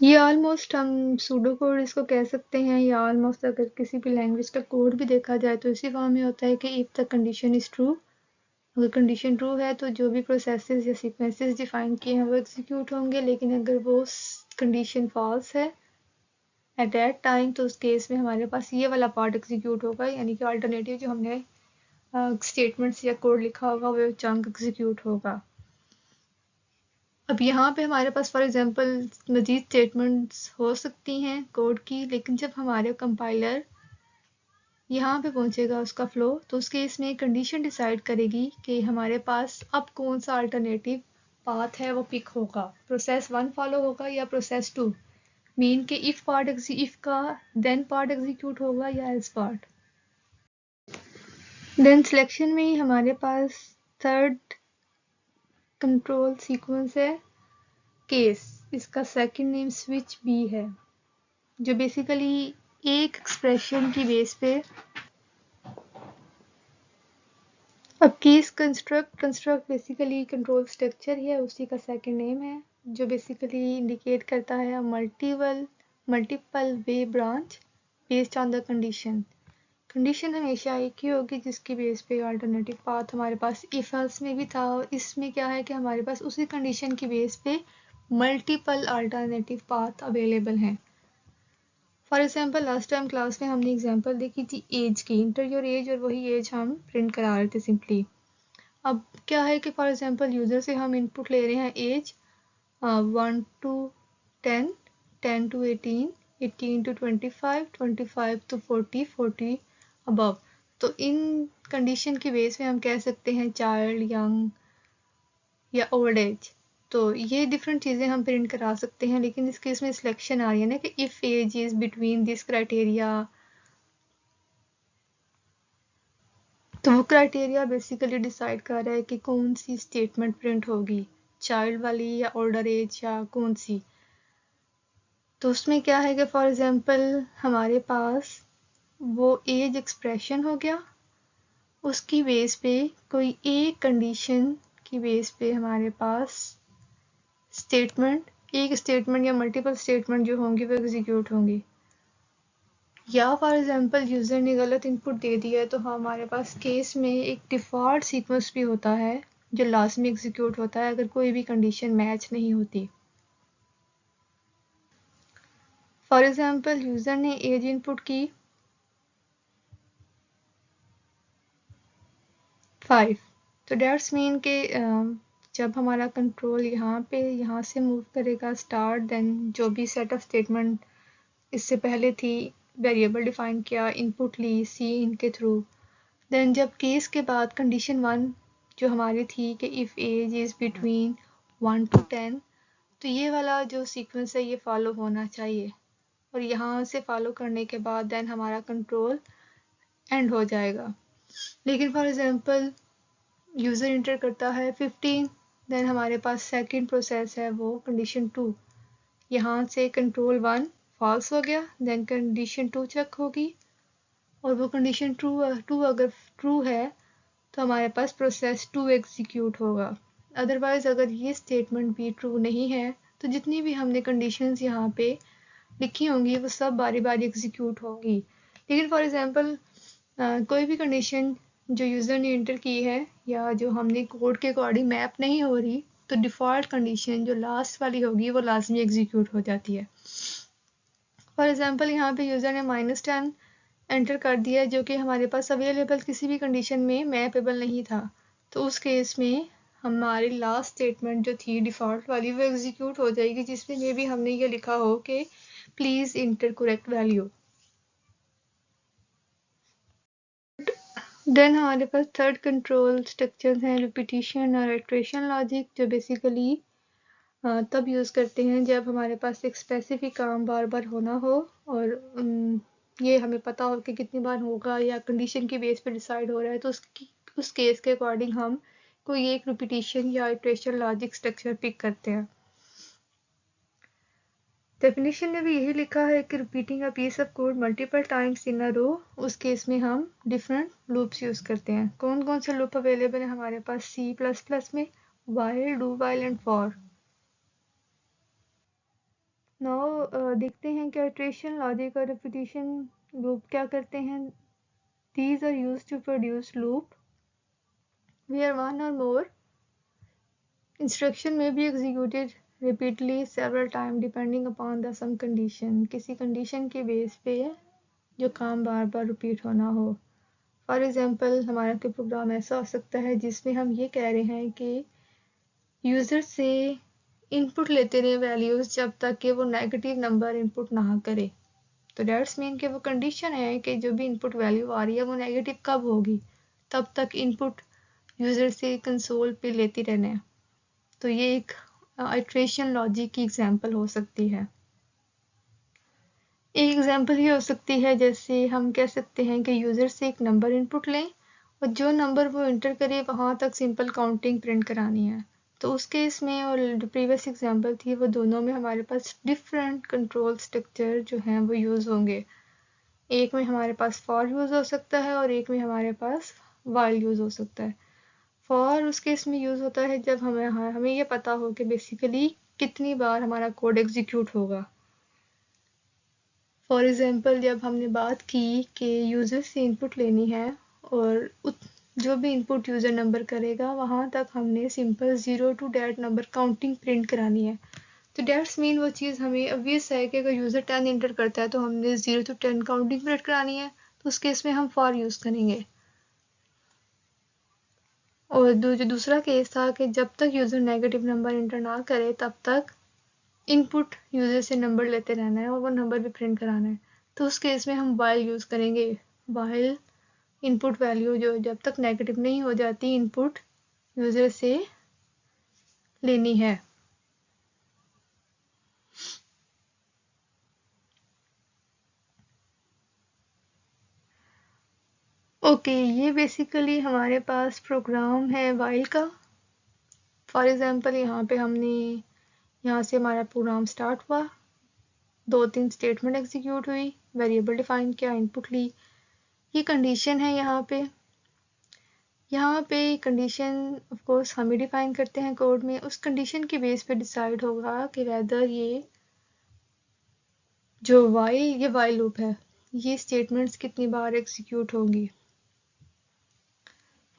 ये ऑलमोस्ट हम pseudo code इसको कह सकते हैं, या ऑलमोस्ट अगर किसी भी लैंग्वेज का कोड भी देखा जाए तो इसी फॉर्म में होता है कि if the condition is true, अगर कंडीशन ट्रू है तो जो भी प्रोसेसेस या सीक्वेंसेस डिफाइन किए हैं वो एग्जीक्यूट होंगे, लेकिन अगर वो कंडीशन फॉल्स है एट दैट टाइम तो उस केस में हमारे पास ये वाला पार्ट एग्जीक्यूट होगा, यानी कि अल्टरनेटिव जो हमने स्टेटमेंट्स या कोड लिखा होगा वो चंक एग्जीक्यूट होगा। अब यहाँ पे हमारे पास फॉर एग्जांपल मजीद स्टेटमेंट्स हो सकती हैं कोड की, लेकिन जब हमारे कंपाइलर यहाँ पे पहुंचेगा उसका फ्लो, तो उसके इसमें कंडीशन डिसाइड करेगी कि हमारे पास अब कौन सा अल्टरनेटिव पाथ है वो पिक होगा, प्रोसेस 1 फॉलो होगा या प्रोसेस 2, मीन के इफ का देन पार्ट एग्जीक्यूट होगा या एल्स पार्ट। देन सिलेक्शन में ही हमारे पास थर्ड कंट्रोल सीक्वेंस है केस, इसका सेकंड नेम स्विच बी है, जो बेसिकली एक एक्सप्रेशन की बेस पे, अब case construct basically control structure ही है, उसी का सेकंड नेम है, जो बेसिकली इंडिकेट करता है multiple way branch based on the condition. Condition हमेशा एक ही होगी जिसकी बेस पे अल्टरनेटिव पाथ हमारे पास इफ एल्स में भी था, और इसमें क्या है कि हमारे पास उसी कंडीशन की बेस पे मल्टीपल अल्टरनेटिव पाथ अवेलेबल हैं। For example last time class में हमने एग्जाम्पल देखी थी एज की, इंटर योर एज, और वही एज हम प्रिंट करा रहे थे सिंपली। अब क्या है कि फॉर एग्जाम्पल यूजर से हम इनपुट ले रहे हैं as 1 to 10, 10 to 18, 18 to 25, 25 to 40, 40 above। तो इन कंडीशन की बेस में हम कह सकते हैं चाइल्ड, यंग या ओल्ड एज, तो ये डिफरेंट चीज़ें हम प्रिंट करा सकते हैं, लेकिन इस केस में सिलेक्शन आ रही है ना कि if age is between this criteria, तो वो क्राइटेरिया बेसिकली डिसाइड कर रहा है कि कौन सी स्टेटमेंट प्रिंट होगी, चाइल्ड वाली या ओल्डर एज या कौन सी। तो उसमें क्या है कि फॉर एग्जांपल हमारे पास वो एज एक्सप्रेशन हो गया, उसकी बेस पे कोई एक कंडीशन की बेस पे हमारे पास एक स्टेटमेंट या मल्टीपल स्टेटमेंट जो होंगी वो एग्जीक्यूट होंगी, या फॉर एग्जांपल यूज़र ने गलत इनपुट दे दिया है तो हमारे पास केस में एक डिफ़ॉल्ट सीक्वेंस भी होता है जो लाजमी एग्जीक्यूट होता है अगर कोई भी कंडीशन मैच नहीं होती। फॉर एग्जांपल यूज़र ने एज इनपुट की 5, तो डेट्स मीन के जब हमारा कंट्रोल यहाँ से मूव करेगा स्टार्ट, देन जो भी सेट ऑफ स्टेटमेंट इससे पहले थी वेरिएबल डिफाइन किया, इनपुट ली सी इन के थ्रू, देन जब केस के बाद कंडीशन 1 जो हमारी थी कि if age is between 1 to 10, तो ये वाला जो सीक्वेंस है ये फॉलो होना चाहिए, और यहाँ से फॉलो करने के बाद देन हमारा कंट्रोल एंड हो जाएगा। लेकिन फॉर एग्जांपल यूज़र इंटर करता है 15, देन हमारे पास सेकंड प्रोसेस है वो कंडीशन 2, यहाँ से कंट्रोल 1 फॉल्स हो गया, देन कंडीशन 2 चेक होगी, और वो कंडीशन ट्रू अगर ट्रू है तो हमारे पास प्रोसेस 2 एग्जीक्यूट होगा। अदरवाइज अगर ये स्टेटमेंट भी ट्रू नहीं है तो जितनी भी हमने कंडीशंस यहाँ पे लिखी होंगी वो सब बारी बारी एग्जीक्यूट होंगी। लेकिन फॉर एग्जांपल कोई भी कंडीशन जो यूज़र ने इंटर की है या जो हमने कोड के अकॉर्डिंग मैप नहीं हो रही, तो डिफ़ॉल्ट कंडीशन जो लास्ट वाली होगी वो लाजमी एग्जीक्यूट हो जाती है। फॉर एग्जांपल यहाँ पे यूज़र ने -10 एंटर कर दिया जो कि हमारे पास अवेलेबल किसी भी कंडीशन में मैपेबल नहीं था, तो उस केस में हमारी लास्ट स्टेटमेंट जो थी डिफ़ॉल्ट वाली वो एग्जीक्यूट हो जाएगी, जिसमें ये भी हमने ये लिखा हो कि please enter correct value. Then हमारे पास थर्ड कंट्रोल स्ट्रक्चर्स हैं रिपीटिशन और इटरेशन लॉजिक, जो बेसिकली तब यूज़ करते हैं जब हमारे पास एक स्पेसिफिक काम बार बार होना हो, और ये हमें पता हो कि कितनी बार होगा या कंडीशन की बेस पे डिसाइड हो रहा है, तो उस केस के अकॉर्डिंग हम कोई एक रिपीटिशन या इटरेशन लॉजिक स्ट्रक्चर पिक करते हैं। डेफिनेशन में भी यही लिखा है कि repeating a piece of code multiple times in a row, उस केस में हम डिफरेंट लूप्स यूज़ करते हैं। कौन कौन से लूप अवेलेबल है हमारे पास C++ में? While, do while and for. Now देखते हैं कि इटरेशन लॉजिक और रिपीटिशन लूप क्या करते हैं. These are used to produce loop where one or more instruction may be executed repeatedly several times depending upon the some condition. किसी condition के base पे जो काम बार बार रिपीट होना हो. फॉर एग्जाम्पल हमारा कोई प्रोग्राम ऐसा हो सकता है जिसमें हम ये कह रहे हैं कि यूज़र से इनपुट लेते रहे वैल्यूज़ जब तक कि वो नेगेटिव नंबर इनपुट ना करे. तो डेट्स मीन कि वो कंडीशन है कि जो भी इनपुट वैल्यू आ रही है वो नेगेटिव कब होगी, तब तक इनपुट यूज़र से कंसोल पे लेती रहना है. तो ये एक इटरेशन लॉजिक की एग्जांपल हो सकती है. एक एग्जांपल ये हो सकती है जैसे हम कह सकते हैं कि यूज़र से एक नंबर इनपुट लें और जो नंबर वो इंटर करे वहाँ तक सिंपल काउंटिंग प्रिंट करानी है. तो उस केस में और जो प्रीवियस एग्जांपल थी वो दोनों में हमारे पास डिफरेंट कंट्रोल स्ट्रक्चर जो हैं वो यूज़ होंगे. एक में हमारे पास फॉर यूज़ हो सकता है और एक में हमारे पास वाइल यूज़ हो सकता है. फॉर उस केस में यूज़ होता है जब हमें ये पता हो कि बेसिकली कितनी बार हमारा कोड एग्जीक्यूट होगा. फॉर एग्जांपल जब हमने बात की कि यूज़र से इनपुट लेनी है और जो भी इनपुट यूज़र नंबर करेगा वहाँ तक हमने simple 0 to date number counting print करानी है. तो डेट्स मीन वो चीज़ हमें ऑब्वियस है कि अगर यूज़र 10 इंटर करता है तो हमने 0 टू 10 काउंटिंग प्रिंट करानी है. तो उस केस में हम फॉर यूज़ करेंगे. और जो दूसरा केस था कि जब तक यूज़र नेगेटिव नंबर इंटर ना करे तब तक इनपुट यूज़र से नंबर लेते रहना है और वो नंबर भी प्रिंट कराना है. तो उस केस में हम वाइल यूज़ करेंगे. वाइल इनपुट वैल्यू जो जब तक नेगेटिव नहीं हो जाती इनपुट यूज़र से लेनी है. ओके ये बेसिकली हमारे पास प्रोग्राम है वाइल का. फॉर एग्जांपल यहाँ पे हमने यहाँ से हमारा प्रोग्राम स्टार्ट हुआ, 2-3 स्टेटमेंट एग्जीक्यूट हुई, वेरिएबल डिफाइन किया, इनपुट ली. ये कंडीशन है. यहाँ पे कंडीशन ऑफ कोर्स हम ही डिफाइन करते हैं कोड में. उस कंडीशन के बेस पे डिसाइड होगा कि वेदर ये वाइल लूप है ये स्टेटमेंट्स कितनी बार एग्जीक्यूट होंगी.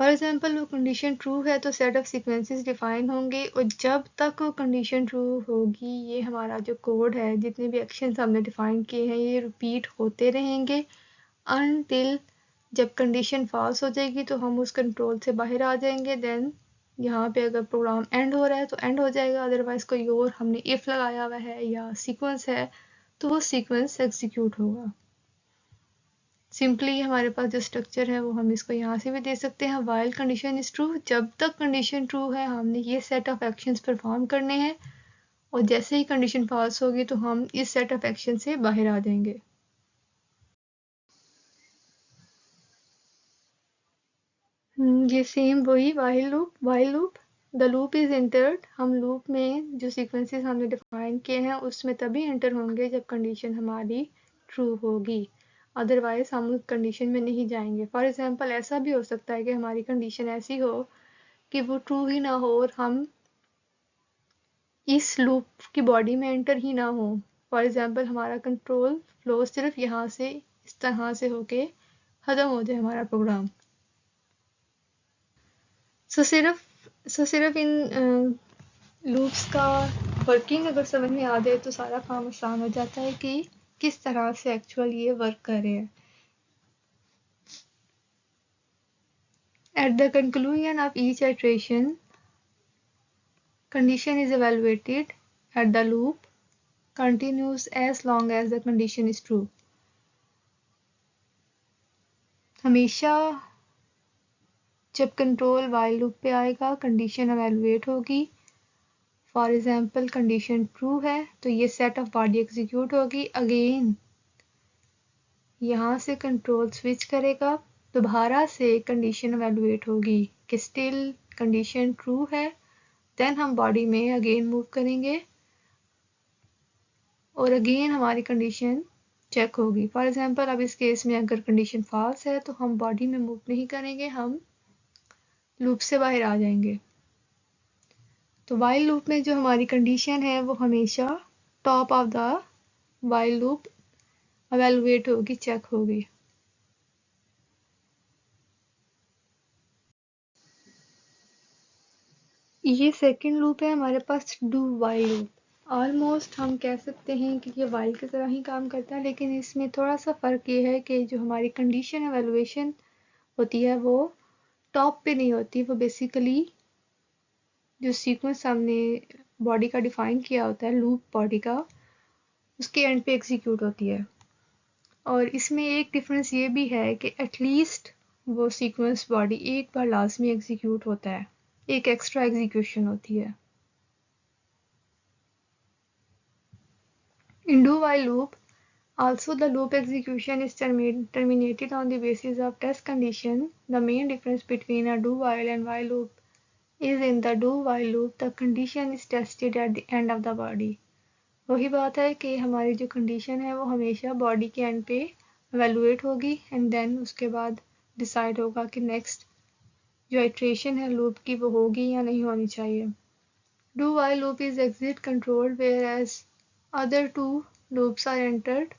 फॉर एग्जांपल वो कंडीशन ट्रू है तो सेट ऑफ सीक्वेंसेस डिफाइन होंगे और जब तक वो कंडीशन ट्रू होगी ये हमारा जो कोड है जितने भी एक्शंस हमने डिफाइन किए हैं ये रिपीट होते रहेंगे अनटिल जब कंडीशन फॉल्स हो जाएगी तो हम उस कंट्रोल से बाहर आ जाएंगे. देन यहाँ पे अगर प्रोग्राम एंड हो रहा है तो एंड हो जाएगा, अदरवाइज कोई और हमने इफ लगाया हुआ है या सीक्वेंस है तो वो सीक्वेंस एग्जीक्यूट होगा. सिंपली हमारे पास जो स्ट्रक्चर है वो हम इसको यहाँ से भी दे सकते हैं. वाइल कंडीशन इज ट्रू, जब तक कंडीशन ट्रू है हमने ये सेट ऑफ एक्शंस परफॉर्म करने हैं और जैसे ही कंडीशन फॉल्स होगी तो हम इस सेट ऑफ एक्शन से बाहर आ जाएंगे. ये सेम वही while loop the loop is entered. हम लूप में जो सीक्वेंसेस हमने डिफाइन किए हैं उसमें तभी एंटर होंगे जब कंडीशन हमारी ट्रू होगी, अदरवाइज हम उस कंडीशन में नहीं जाएंगे. फॉर एग्जांपल ऐसा भी हो सकता है कि हमारी कंडीशन ऐसी हो कि वो ट्रू ही ना हो और हम इस लूप की बॉडी में एंटर ही ना हो. फॉर एग्जांपल हमारा कंट्रोल फ्लो सिर्फ यहाँ से इस तरह से होके ख़त्म हो जाए हमारा प्रोग्राम. सिर्फ इन लूप्स का वर्किंग अगर समझ में आ जाए तो सारा काम आसान हो जाता है कि किस तरह से एक्चुअल ये वर्क कर रहे हैं. At the conclusion of each iteration, condition is evaluated and the loop continues as long as the condition is true. हमेशा जब कंट्रोल वाइल लूप पे आएगा कंडीशन एवेलुएट होगी. फॉर एग्जांपल कंडीशन ट्रू है तो ये सेट ऑफ बॉडी एग्जीक्यूट होगी. Again यहाँ से कंट्रोल स्विच करेगा, दोबारा से कंडीशन एवेलुएट होगी कि स्टिल कंडीशन ट्रू है. देन हम बॉडी में अगेन मूव करेंगे और अगेन हमारी कंडीशन चेक होगी. फॉर एग्जांपल अब इस केस में अगर कंडीशन फॉल्स है तो हम बॉडी में मूव नहीं करेंगे, हम लूप से बाहर आ जाएंगे. तो वाइल लूप में जो हमारी कंडीशन है वो हमेशा top of the while loop evaluate होगी, चेक होगी। ये सेकंड लूप है हमारे पास डू वाइल लूप। ऑलमोस्ट हम कह सकते हैं कि ये वाइल की तरह ही काम करता है, लेकिन इसमें थोड़ा सा फ़र्क ये है कि जो हमारी कंडीशन एवेलुएशन होती है वो टॉप पे नहीं होती, वो बेसिकली जो सीक्वेंस हमने बॉडी का डिफाइन किया होता है, लूप बॉडी का, उसके एंड पे एग्जीक्यूट होती है। और इसमें एक डिफरेंस ये भी है कि एटलीस्ट वो सीक्वेंस बॉडी एक बार लाजमी एग्जीक्यूट होता है, एक एक्स्ट्रा एग्जीक्यूशन होती है। In do while loop, also the loop execution is terminated on the basis of test condition. The main difference between a do while and while loop is in the do while loop the condition is tested at the end of the body. वही बात है कि हमारी जो condition है वो हमेशा body के एंड पे एवेलुएट होगी एंड देन उसके बाद डिसाइड होगा कि नेक्स्ट जो इटरेशन है लूप की वो होगी या नहीं होनी चाहिए। Do while loop is exit controlled whereas other two loops are entered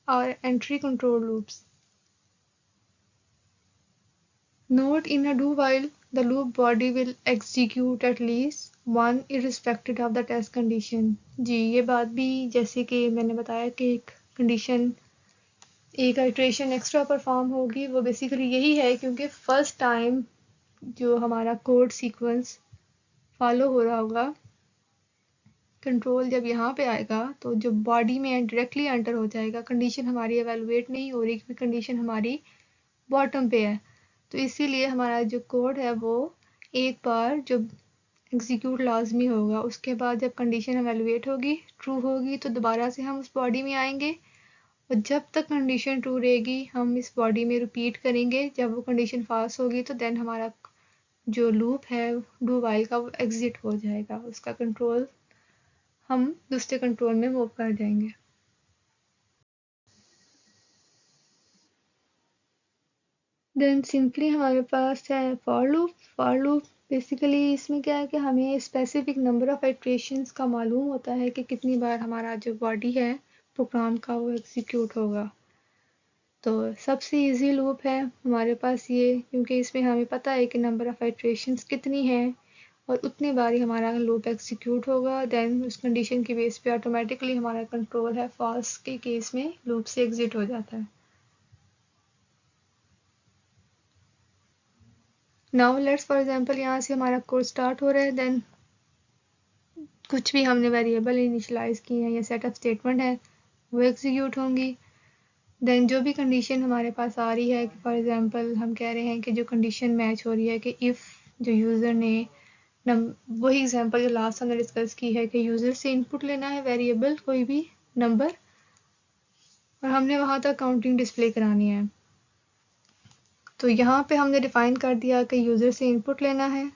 are entry control loops. Note in a do while the loop body will execute at least one irrespective of the test condition. जी ये बात भी जैसे कि मैंने बताया कि एक condition एक इटरेशन एक्स्ट्रा परफॉर्म होगी, वो बेसिकली यही है क्योंकि फर्स्ट टाइम जो हमारा कोड सीक्वेंस फॉलो हो रहा होगा, कंट्रोल जब यहाँ पे आएगा तो जो बॉडी में डायरेक्टली एंटर हो जाएगा, कंडीशन हमारी एवेलुएट नहीं हो रही क्योंकि कंडीशन हमारी बॉटम पे है। तो इसीलिए हमारा जो कोड है वो एक बार जो एग्जीक्यूट लाजमी होगा, उसके बाद जब कंडीशन एवेलुएट होगी, ट्रू होगी, तो दोबारा से हम उस बॉडी में आएंगे और जब तक कंडीशन ट्रू रहेगी हम इस बॉडी में रिपीट करेंगे। जब वो कंडीशन फाल्स होगी तो देन हमारा जो लूप है डू वाइल का वो एग्जिट हो जाएगा, उसका कंट्रोल हम दूसरे कंट्रोल में मूव कर जाएंगे। देन सिंपली हमारे पास है for loop. For loop basically इसमें क्या है कि हमें स्पेसिफिक नंबर ऑफ इटरेशंस का मालूम होता है कि कितनी बार हमारा जो बॉडी है प्रोग्राम का वो एग्जीक्यूट होगा। तो सबसे इजी लूप है हमारे पास ये, क्योंकि इसमें हमें पता है कि नंबर ऑफ इटरेशंस कितनी है और उतनी बार ही हमारा लूप एग्जीक्यूट होगा। देन उस कंडीशन की बेस पे ऑटोमेटिकली हमारा कंट्रोल है फॉल्स के केस में लूप से एग्जिट हो जाता है। नाउ लेट्स फॉर एग्जांपल यहाँ से हमारा कोर्स स्टार्ट हो रहा है, देन कुछ भी हमने वेरिएबल इनिशियलाइज किए हैं या सेटअप स्टेटमेंट है वो एग्जीक्यूट होंगी। देन जो भी कंडीशन हमारे पास आ रही है, फॉर एग्जांपल हम कह रहे हैं कि जो कंडीशन मैच हो रही है कि इफ़ जो यूज़र ने वही एग्जांपल जो लास्ट हमने डिस्कस की है कि यूज़र से इनपुट लेना है वेरिएबल कोई भी नंबर और हमने वहाँ तक काउंटिंग डिस्प्ले करानी है। तो यहाँ पे हमने डिफाइन कर दिया कि यूज़र से इनपुट लेना है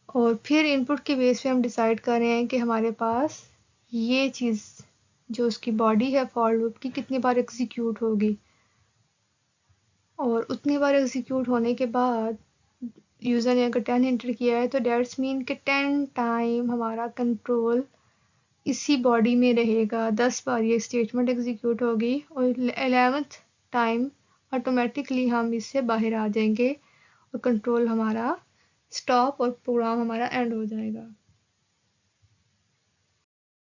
और फिर इनपुट के बेस पे हम डिसाइड कर रहे हैं कि हमारे पास ये चीज़ जो उसकी बॉडी है फॉर लूप की कितनी बार एग्जीक्यूट होगी, और उतनी बार एग्जीक्यूट होने के बाद यूज़र ने अगर 10 एंटर किया है तो डेट्स मीन कि 10 टाइम हमारा कंट्रोल इसी बॉडी में रहेगा, 10 बार ये स्टेटमेंट एग्जीक्यूट होगी और 11th टाइम ऑटोमेटिकली हम इससे बाहर आ जाएंगे और कंट्रोल हमारा स्टॉप और प्रोग्राम हमारा एंड हो जाएगा।